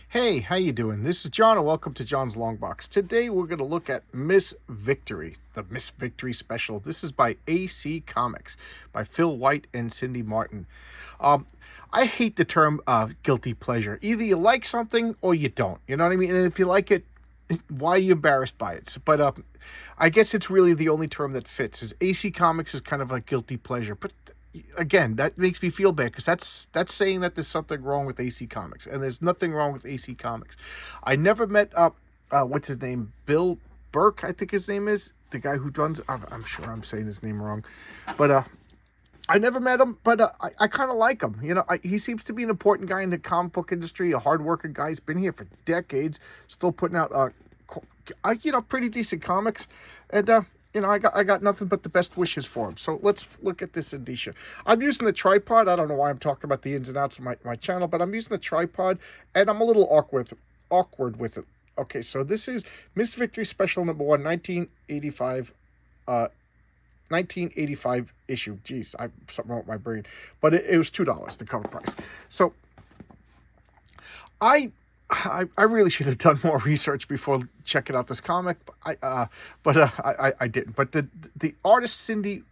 Hey, how you doing? This is John, and welcome to John's Long Box. Today we're going to look at Miss Victory, the Miss Victory special. This is by AC Comics, by Phil White and Cindy Martin. Um, I hate the term guilty pleasure. Either you like something or you don't. You know what I mean? And if you like it, why are you embarrassed by it? But I guess it's really the only term that fits. Is AC Comics is kind of a guilty pleasure, but again, that makes me feel bad because that's saying that there's something wrong with AC Comics, and there's nothing wrong with AC Comics. I never met what's his name, Bill Burke, I think his name is the guy who runs. I'm sure I'm saying his name wrong, but I never met him, but I kind of like him. He seems to be an important guy in the comic book industry, a hardworking guy. He's been here for decades, still putting out pretty decent comics, and I got nothing but the best wishes for him. So let's look at this indicia. I'm using the tripod. I don't know why I'm talking about the ins and outs of my channel, but I'm using the tripod, and I'm a little awkward with it. Okay, so this is Miss Victory Special Number 1, 1985. 1985 issue. Jeez, something wrong with my brain. But it was $2, the cover price. So I really should have done more research before checking out this comic. I didn't. But the artist Cindy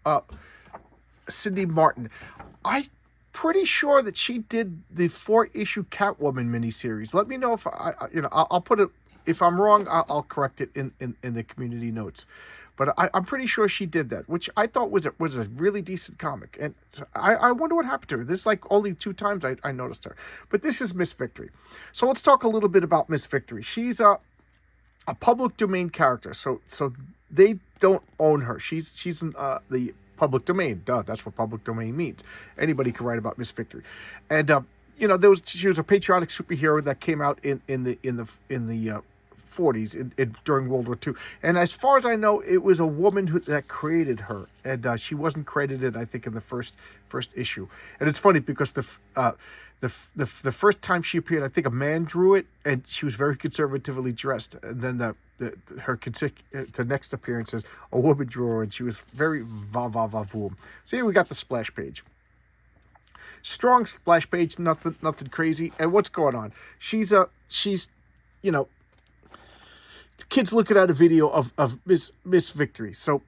Martin, I pretty sure that she did the 4-issue Catwoman miniseries. Let me know if I'll put it, if I'm wrong, I'll correct it in the community notes. But I'm pretty sure she did that, which I thought was a really decent comic. And I wonder what happened to her. This is like only 2 times I noticed her. But this is Miss Victory. So let's talk a little bit about Miss Victory. She's a public domain character. So they don't own her. She's in the public domain. Duh, that's what public domain means. Anybody can write about Miss Victory. And she was a patriotic superhero that came out in the 40s during World War II. And as far as I know, it was a woman that created her, and she wasn't credited, I think, in the first issue. And it's funny because the first time she appeared, I think a man drew it, and she was very conservatively dressed. And then the next appearance is a woman drew her, and she was very va-va-va-voom. So here we got the splash page. Strong splash page, nothing crazy. And what's going on? She's kids looking at a video of Miss Victory. So,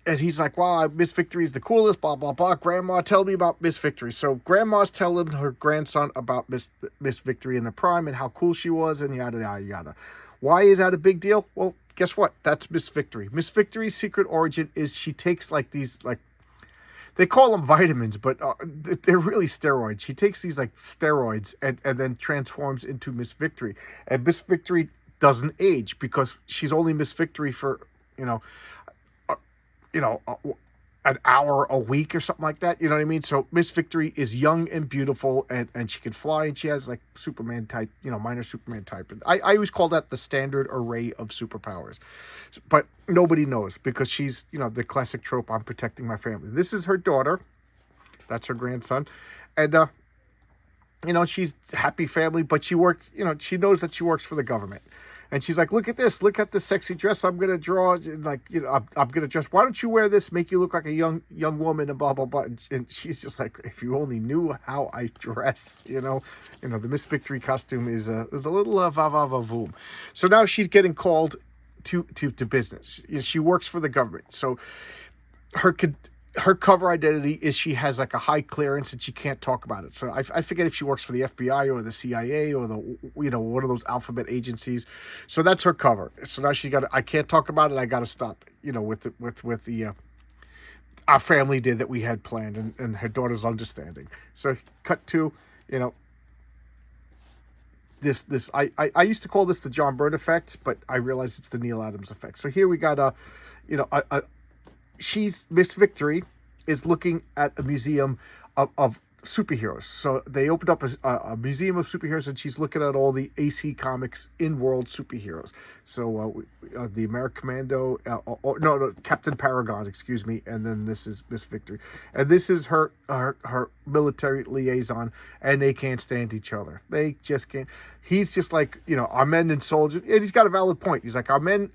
and he's like, wow, Miss Victory is the coolest, blah, blah, blah. Grandma, tell me about Miss Victory. So grandma's telling her grandson about Miss Victory in the prime and how cool she was and yada, yada, yada. Why is that a big deal? Well, guess what? That's Miss Victory. Miss Victory's secret origin is she takes they call them vitamins, but they're really steroids. She takes these steroids and then transforms into Miss Victory. And Miss Victory doesn't age because she's only Miss Victory for an hour a week or something like that. You know what I mean? So Miss Victory is young and beautiful, and she can fly, and she has Superman type, minor Superman type. I always call that the standard array of superpowers, but nobody knows because she's the classic trope. I'm protecting my family. This is her daughter. That's her grandson, and she's happy family, but she works, she knows that she works for the government. And she's like, look at this sexy dress I'm going to draw. I'm going to dress. Why don't you wear this, make you look like a young woman and blah, blah, blah. And she's just like, if you only knew how I dress, the Miss Victory costume is a little va-va-va-voom. So now she's getting called to business. She works for the government. So her cover identity is she has a high clearance and she can't talk about it. So I forget if she works for the FBI or the CIA or the one of those alphabet agencies. So that's her cover. So now I can't talk about it. I got to stop. With the our family did that we had planned, and her daughter's understanding. So cut to this I used to call this the John Byrne effect, but I realize it's the Neil Adams effect. So here we got Miss Victory is looking at a museum of superheroes. So they opened up a museum of superheroes, and she's looking at all the AC Comics in-world superheroes. So the American Commando, no, Captain Paragon, excuse me, and then this is Miss Victory, and this is her military liaison, and they can't stand each other. They just can't. He's just like, our men and soldiers, and he's got a valid point. He's like, our men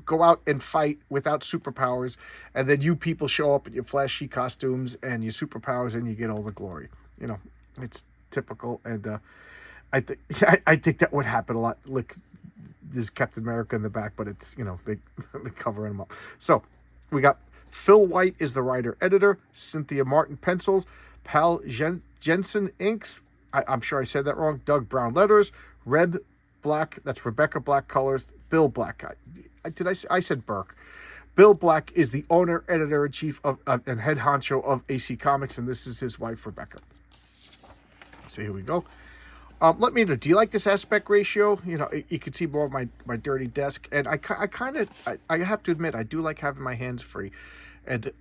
go out and fight without superpowers, and then you people show up in your flashy costumes and your superpowers, and you get all the glory. It's typical. And I think I think that would happen a lot. Look, there's Captain America in the back, but it's, they they covering him up. So we got Phil White is the writer editor, Cynthia Martin pencils, Pal Jensen inks. I'm sure I said that wrong. Doug Brown letters, Reb Black, that's Rebecca Black colors, Bill Black. I said Burke. Bill Black is the owner, editor in chief of and head honcho of AC Comics, and this is his wife Rebecca. So here we go. Let me know, do you like this aspect ratio? You can see more of my dirty desk, and I kind of I have to admit I do like having my hands free, and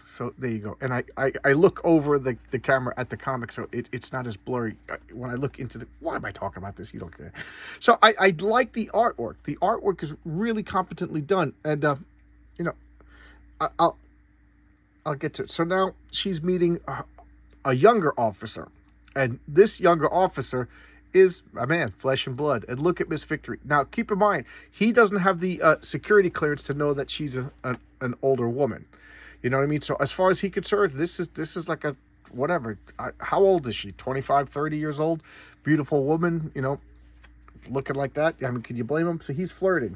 so there you go. And I look over the camera at the comic, so it's not as blurry when I look into the. Why am I talking about this? You don't get it. So I like the artwork. The artwork is really competently done, and I'll get to it. So now she's meeting a younger officer, and this younger officer is a man, flesh and blood. And look at Miss Victory. Now, keep in mind, he doesn't have the security clearance to know that she's an older woman. You know what I mean? So as far as he concerned, this is like a whatever. How old is she? 25, 30 years old? Beautiful woman, looking like that. I mean, can you blame him? So he's flirting.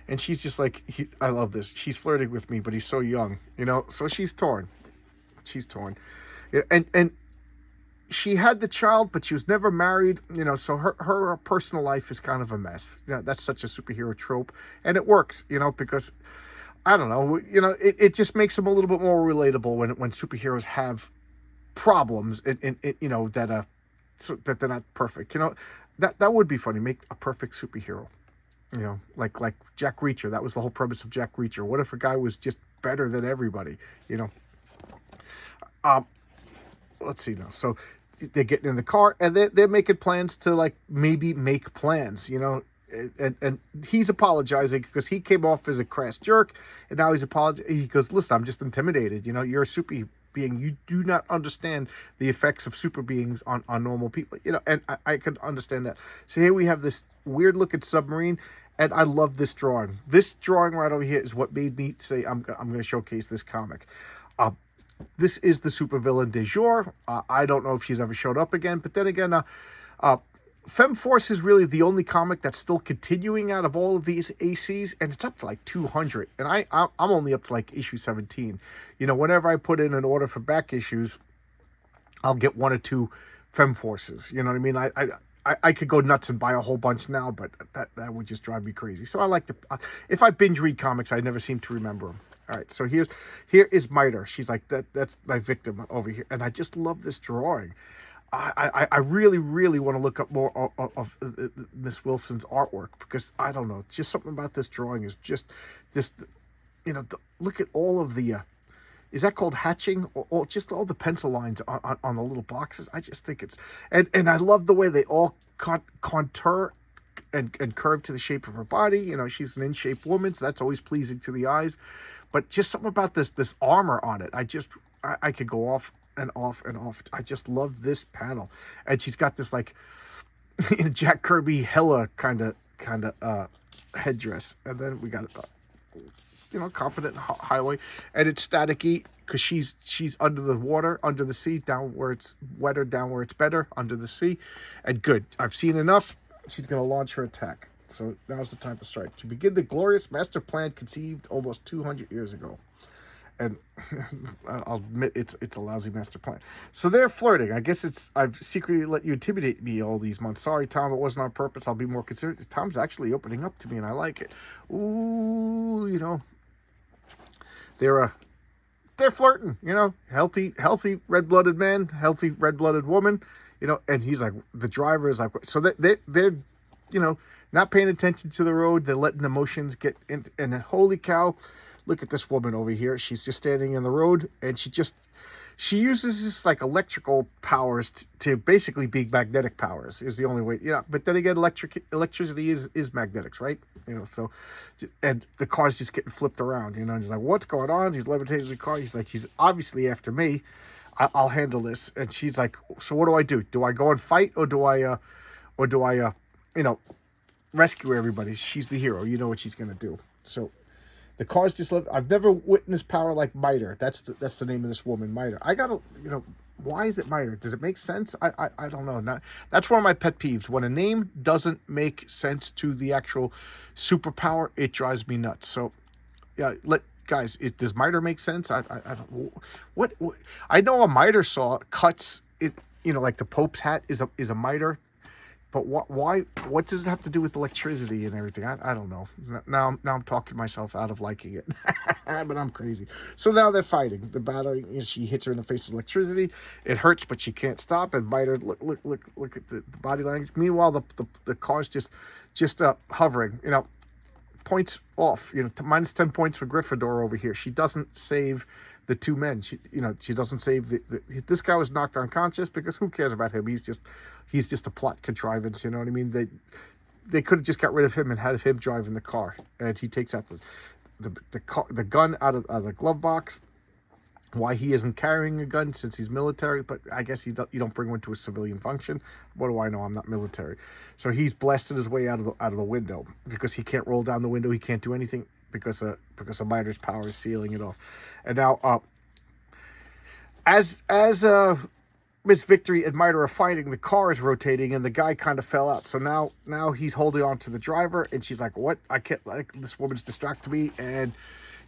And she's just like, I love this. She's flirting with me, but he's so young, So she's torn. She's torn. And she had the child, but she was never married, so her personal life is kind of a mess. That's such a superhero trope, and it works, because, I don't know, it just makes them a little bit more relatable when superheroes have problems, so that they're not perfect. That would be funny, make a perfect superhero, like Jack Reacher. That was the whole premise of Jack Reacher. What if a guy was just better than everybody, let's see now. So they're getting in the car, and they're making plans to maybe make plans, and he's apologizing because he came off as a crass jerk, and now he's apologizing. He goes, listen, I'm just intimidated. You're a super being. You do not understand the effects of super beings on normal people, and I can understand that. So here we have this weird looking submarine, and I love this drawing. This drawing right over here is what made me say I'm going to showcase this comic. This is the supervillain du jour. I don't know if she's ever showed up again, but then again, FemForce is really the only comic that's still continuing out of all of these ACs, and it's up to 200, and I'm only up to issue 17. Whenever I put in an order for back issues, I'll get one or two FemForces. You know what I mean? I could go nuts and buy a whole bunch now, but that would just drive me crazy. So I like to, if I binge read comics, I never seem to remember them. All right, so here is Miter. She's like, that's my victim over here. And I just love this drawing. I really, really want to look up more of Miss Wilson's artwork, because I don't know, just something about this drawing is just this, look at all of the, is that called hatching? Or just all the pencil lines on the little boxes. I just think it's, and I love the way they all contour and curve to the shape of her body. She's an in-shape woman, so that's always pleasing to the eyes. But just something about this armor on it, I could go off and off and off. I just love this panel, and she's got this Jack Kirby Hella kind of headdress, and then we got Confident Highway, and it's staticky because she's under the water, under the sea, down where it's wetter, down where it's better, under the sea, and good. I've seen enough. She's going to launch her attack. So now's the time to strike. To begin the glorious master plan conceived almost 200 years ago. And I'll admit it's a lousy master plan. So they're flirting. I guess I've secretly let you intimidate me all these months. Sorry, Tom, it wasn't on purpose. I'll be more considerate. Tom's actually opening up to me, and I like it. Ooh, they're flirting, healthy red-blooded man, healthy red-blooded woman, and he's like, the driver is like, so they're not paying attention to the road. They're letting emotions get in, and then holy cow, look at this woman over here. She's just standing in the road, and she uses this electrical powers to basically be magnetic powers is the only way. Yeah, but then again, electricity is magnetics, right? So, and the car's just getting flipped around. And he's like, what's going on? He's levitating the car. He's like, he's obviously after me. I'll handle this. And she's like, so what do I do? Do I go and fight, or do I rescue everybody? She's the hero. You know what she's gonna do. So the car's just I've never witnessed power like Miter. That's the name of this woman, Miter. I gotta why is it MITRE? Does it make sense? I don't know. Not, that's one of my pet peeves. When a name doesn't make sense to the actual superpower, it drives me nuts. So yeah, does MITRE make sense? I don't. What I know a MITRE saw cuts it. You know, like the Pope's hat is a MITRE. But why? What does it have to do with electricity and everything? I don't know. Now I'm talking myself out of liking it, but I'm crazy. So now they're fighting. The battle. You know, she hits her in the face with electricity. It hurts, but she can't stop. And bite her. Look at the body language. Meanwhile, the car's just hovering. You know, points off. You know, minus 10 points for Gryffindor over here. She doesn't save the two men. She doesn't save this guy was knocked unconscious because who cares about him? He's just a plot contrivance. You know what I mean? They could have just got rid of him and had him driving the car. And he takes out the gun out of the glove box. Why he isn't carrying a gun since he's military, but I guess you don't bring one to a civilian function. What do I know? I'm not military. So he's blasted his way out of the window because he can't roll down the window. He can't do anything because of MITRE's power is sealing it off. And now, as Miss Victory and MITRE are fighting, the car is rotating and the guy kind of fell out. So now he's holding on to the driver and she's like, "What? I can't. Like this woman's distracting me." And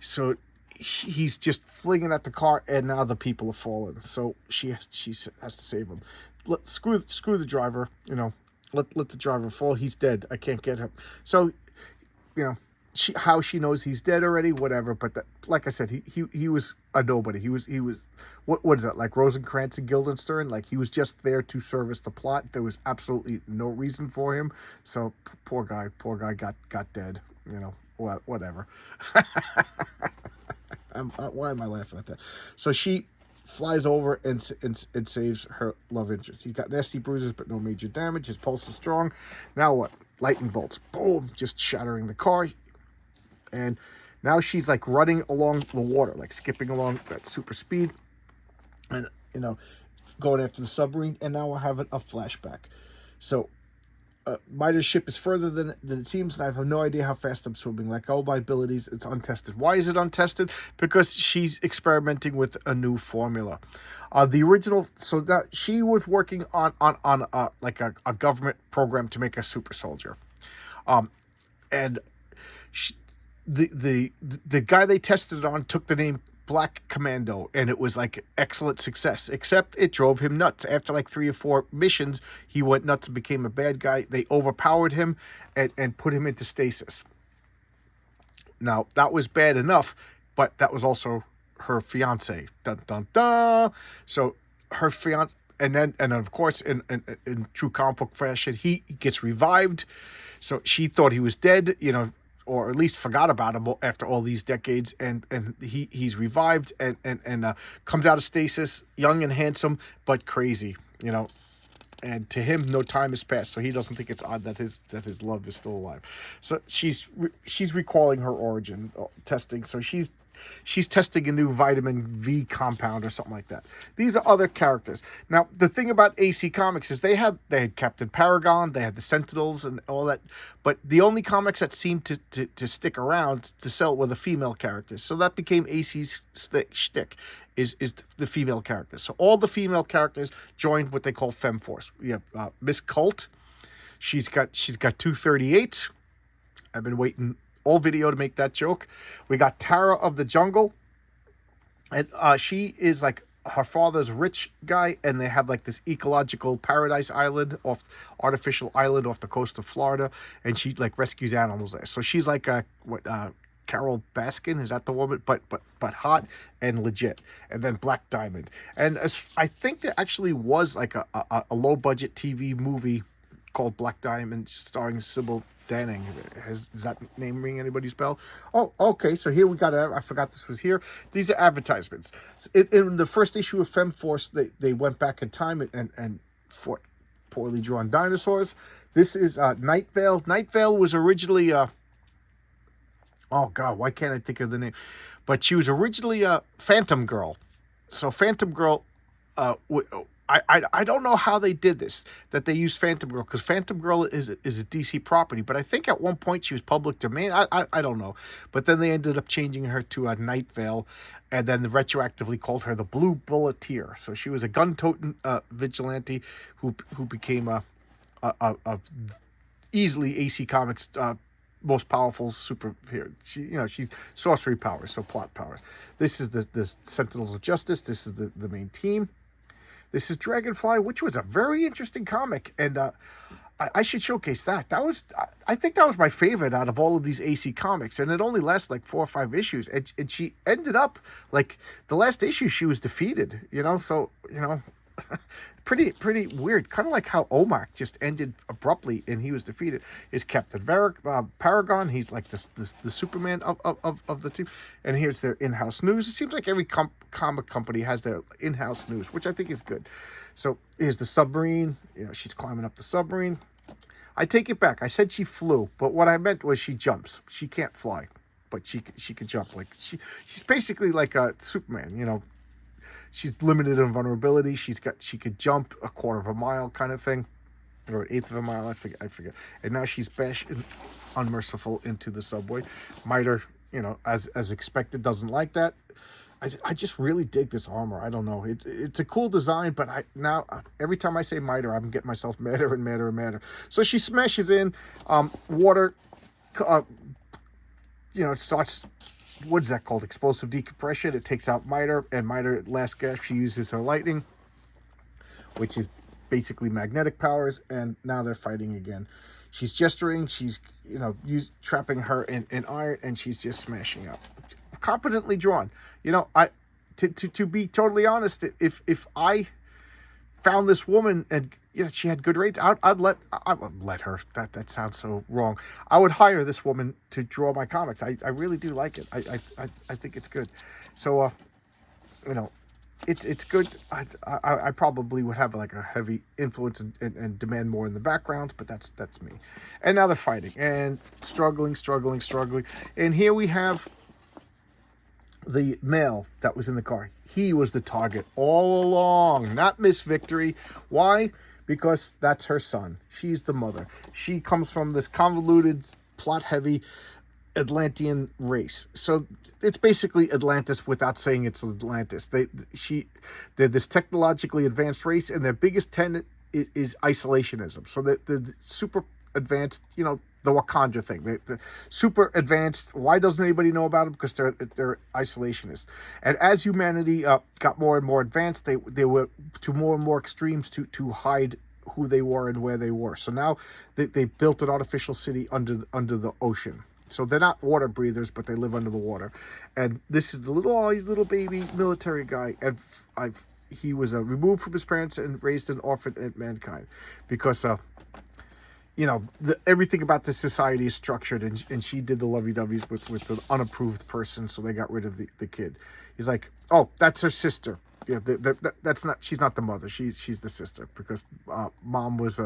so he's just flinging at the car, and now the people are falling. So she has to save him. Screw the driver. You know, let the driver fall. He's dead. I can't get him. So, you know, how she knows he's dead already, whatever. But like I said, he was a nobody. He was what is that, like Rosencrantz and Guildenstern? Like he was just there to service the plot. There was absolutely no reason for him. So poor guy got dead. You know, whatever. Why am I laughing at that? So she flies over and saves her love interest. He's got nasty bruises, but no major damage. His pulse is strong. Now what? Lightning bolts. Boom! Just shattering the car. And now she's like running along the water, like skipping along at super speed. And, you know, going after the submarine. And now we're having a flashback. So MITRE's ship is further than it seems, and I have no idea how fast I'm swimming. Like all my abilities, it's untested. Why is it untested? Because she's experimenting with a new formula. The original, so that she was working on like a government program to make a super soldier, and the guy they tested it on took the name Black Commando, and it was like excellent success, except it drove him nuts. After like 3 or 4 missions, he went nuts and became a bad guy. They overpowered him and put him into stasis. Now, that was bad enough, but that was also her fiance. Dun, dun, dun. So her fiance, and then of course, in true comic book fashion, he gets revived. So she thought he was dead, you know, or at least forgot about him after all these decades, and he's revived and comes out of stasis, young and handsome, but crazy, you know. And to him, no time has passed, so he doesn't think it's odd that his love is still alive. So she's recalling her origin testing. So she's testing a new vitamin V compound or something like that. These are other characters. Now, the thing about AC Comics is they had Captain Paragon, they had the Sentinels and all that, but the only comics that seemed to stick around to sell were the female characters. So that became AC's shtick, is the female characters. So all the female characters joined what they call Femforce. We have Miss Colt. She's got 238. I've been waiting all video to make that joke. We got Tara of the Jungle, and she is like her father's rich guy, and they have like this ecological paradise artificial island off the coast of Florida, and she like rescues animals there. So she's like Carol Baskin, is that the woman? But hot and legit. And then Black Diamond, and I think there actually was like a low budget TV movie called Black Diamond starring Sybil Danning. Does that name ring anybody's bell? Oh, okay. So here we got, I forgot this was here. These are advertisements. In the first issue of Femforce, they went back in time and fought poorly drawn dinosaurs. This is Night Vale. Night Vale was originally oh God, why can't I think of the name? But she was originally a Phantom Girl. So Phantom Girl I don't know how they did this, that they used Phantom Girl, because Phantom Girl is a DC property, but I think at one point she was public domain. I don't know. But then they ended up changing her to a Night Vale, and then they retroactively called her the Blue Bulleteer. So she was a gun-toting vigilante who became a easily AC Comics most powerful superhero. She's sorcery powers, so plot powers. This is the Sentinels of Justice. This is the main team. This is Dragonfly, which was a very interesting comic, and I should showcase that. I think that was my favorite out of all of these AC comics, and it only lasts like 4 or 5 issues, and she ended up like the last issue she was defeated. So pretty weird. Kind of like how Omak just ended abruptly and he was defeated. Is Captain Paragon? He's like the Superman of the team. And here's their in-house news. It seems like every comic company has their in-house news, which I think is good. So here's the submarine. She's climbing up the submarine. I take it back. I said she flew, but what I meant was she jumps. She can't fly, but she can jump. Like she's basically like a Superman. She's limited in vulnerability. She could jump a quarter of a mile kind of thing, or an eighth of a mile. I forget. And now she's bashed unmerciful into the subway. Miter, as expected, doesn't like that. I just really dig this armor. I don't know. It's a cool design, but now every time I say Miter, I'm getting myself madder and madder and madder. So she smashes in water. It starts. What's that called? Explosive decompression. It takes out Miter, and Miter, at last gasp, she uses her lightning, which is basically magnetic powers, and now they're fighting again. She's gesturing, she's, trapping her in iron, and she's just smashing up. Competently drawn. To be totally honest, if I found this woman and she had good rates, I would let her. That sounds so wrong. I would hire this woman to draw my comics. I really do like it. I think it's good. So it's good. I probably would have like a heavy influence and demand more in the background, but that's me. And now they're fighting and struggling. And here we have the male that was in the car. He was the target all along, not Miss Victory. Why? Because that's her son. She's the mother. She comes from this convoluted, plot-heavy Atlantean race. So it's basically Atlantis without saying it's Atlantis. They're this technologically advanced race, and their biggest tenet is isolationism. So the super advanced, the Wakanda thing, the super advanced. Why doesn't anybody know about it? Because they're isolationists. And as humanity got more and more advanced, they were to more and more extremes to hide who they were and where they were. So now they built an artificial city under the ocean. So they're not water breathers, but they live under the water. And this is the little baby military guy, and he was removed from his parents and raised an orphan at mankind, because everything about this society is structured, and she did the lovey-doveys with an unapproved person, so they got rid of the kid. He's like, oh, that's her sister. Yeah, she's not the mother. She's the sister, because mom was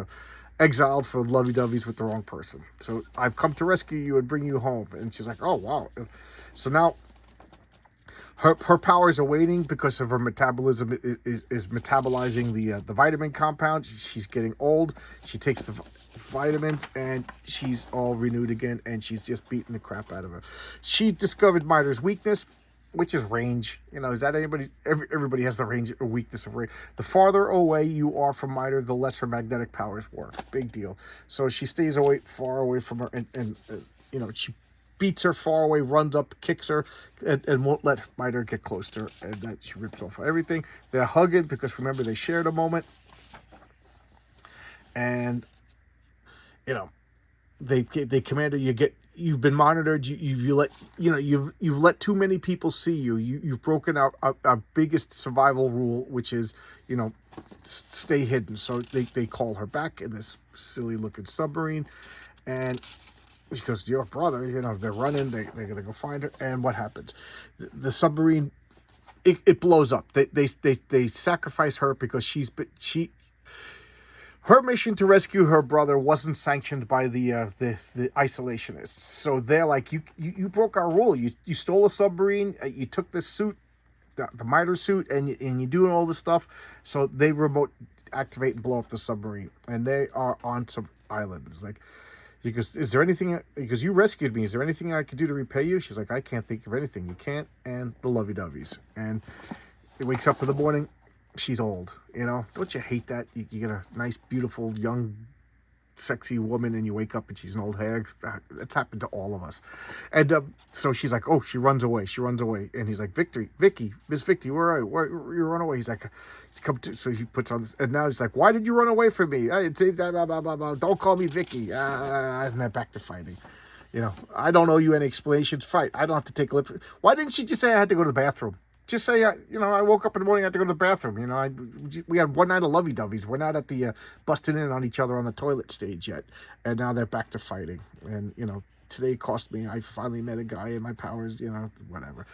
exiled for lovey-doveys with the wrong person. So I've come to rescue you and bring you home. And she's like, oh, wow. So now her powers are waning because of her metabolism is metabolizing the vitamin compound. She's getting old. She takes the vitamins, and she's all renewed again, and she's just beating the crap out of her. She discovered Miter's weakness, which is range. Is that anybody? Everybody has the range or weakness of range. The farther away you are from Miter, the less her magnetic powers work. Big deal. So she stays far away from her, and she beats her far away, runs up, kicks her, and won't let Miter get close to her, and that she rips off everything. They're hugging because, remember, they shared a moment, and they command her, you've been monitored. You've let too many people see you. You've broken out our biggest survival rule, which is stay hidden. So they call her back in this silly looking submarine, and she goes, your brother. They're running. They're gonna go find her. And what happens? The submarine it blows up. They sacrifice her because her mission to rescue her brother wasn't sanctioned by the isolationists. So they're like, you broke our rule. You stole a submarine. You took this suit. the miter suit, and you're doing all this stuff. So they remote activate and blow up the submarine, and they are on some island. It's like, he goes, is there anything, because you rescued me, is there anything I could do to repay you? She's like, I can't think of anything. You can't. And the lovey-doveys. And he wakes up in the morning. She's old, you know. Don't you hate that? You get a nice, beautiful, young, sexy woman, and you wake up and she's an old hag. That's happened to all of us. And so she's like, oh, she runs away. And he's like, Miss Victory, where are you? Where you run away? He's like, he's come to. So he puts on this, and now he's like, why did you run away from me? Don't call me Vicky. And then back to fighting. You know, I don't owe you any explanations. Fight. I don't have to take lip. Why didn't she just say I had to go to the bathroom? Just say, you know, I woke up in the morning, I had to go to the bathroom. You know, we had one night of lovey-doveys. We're not at the busting in on each other on the toilet stage yet. And now they're back to fighting. And, you know, today cost me. I finally met a guy, and my powers, you know, whatever.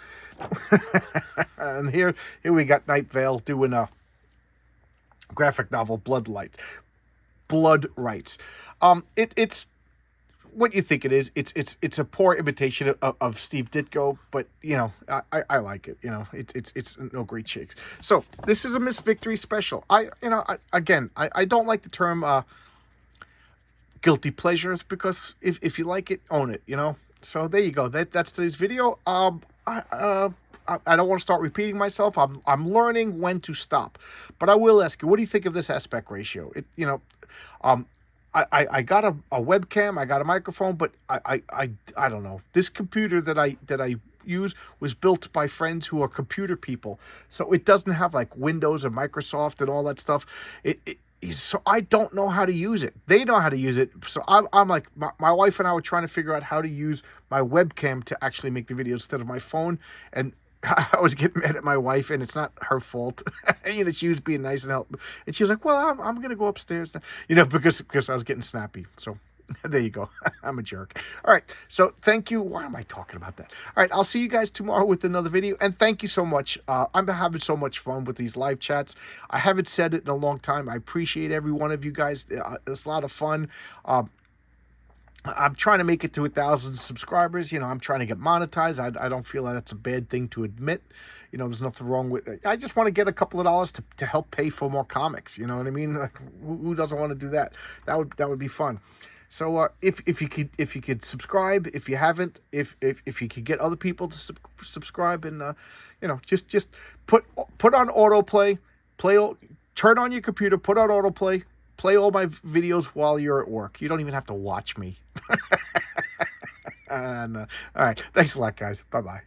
And here we got Night Vale doing a graphic novel, Blood Rights. It's what you think it is. It's a poor imitation of Steve Ditko, but you know, I like it. You know, it's no great shakes. So this is a Miss Victory special. I don't like the term guilty pleasures, because if you like it, own it. You know. So there you go. That's today's video. I don't want to start repeating myself. I'm learning when to stop, but I will ask you, what do you think of this aspect ratio? I got a webcam, I got a microphone, but I don't know. This computer that I use was built by friends who are computer people, so it doesn't have like Windows or Microsoft and all that stuff. So I don't know how to use it. They know how to use it. So I'm like, my wife and I were trying to figure out how to use my webcam to actually make the video instead of my phone, and I was getting mad at my wife, and it's not her fault. You know, she was being nice and helpful, and she was like, "Well, I'm gonna go upstairs now," you know, because I was getting snappy. So there you go. I'm a jerk. All right. So thank you. Why am I talking about that? All right. I'll see you guys tomorrow with another video, and thank you so much. I'm having so much fun with these live chats. I haven't said it in a long time. I appreciate every one of you guys. It's a lot of fun. I'm trying to make it to 1,000 subscribers. You know, I'm trying to get monetized. I don't feel like that's a bad thing to admit. You know, there's nothing wrong with it. I just want to get a couple of dollars to help pay for more comics. You know what I mean? Like, who doesn't want to do that? That would be fun. So if you could subscribe, if you haven't, if you could get other people to subscribe, and you know, just put on autoplay, turn on your computer, put on autoplay. Play all my videos while you're at work. You don't even have to watch me. And all right. Thanks a lot, guys. Bye-bye.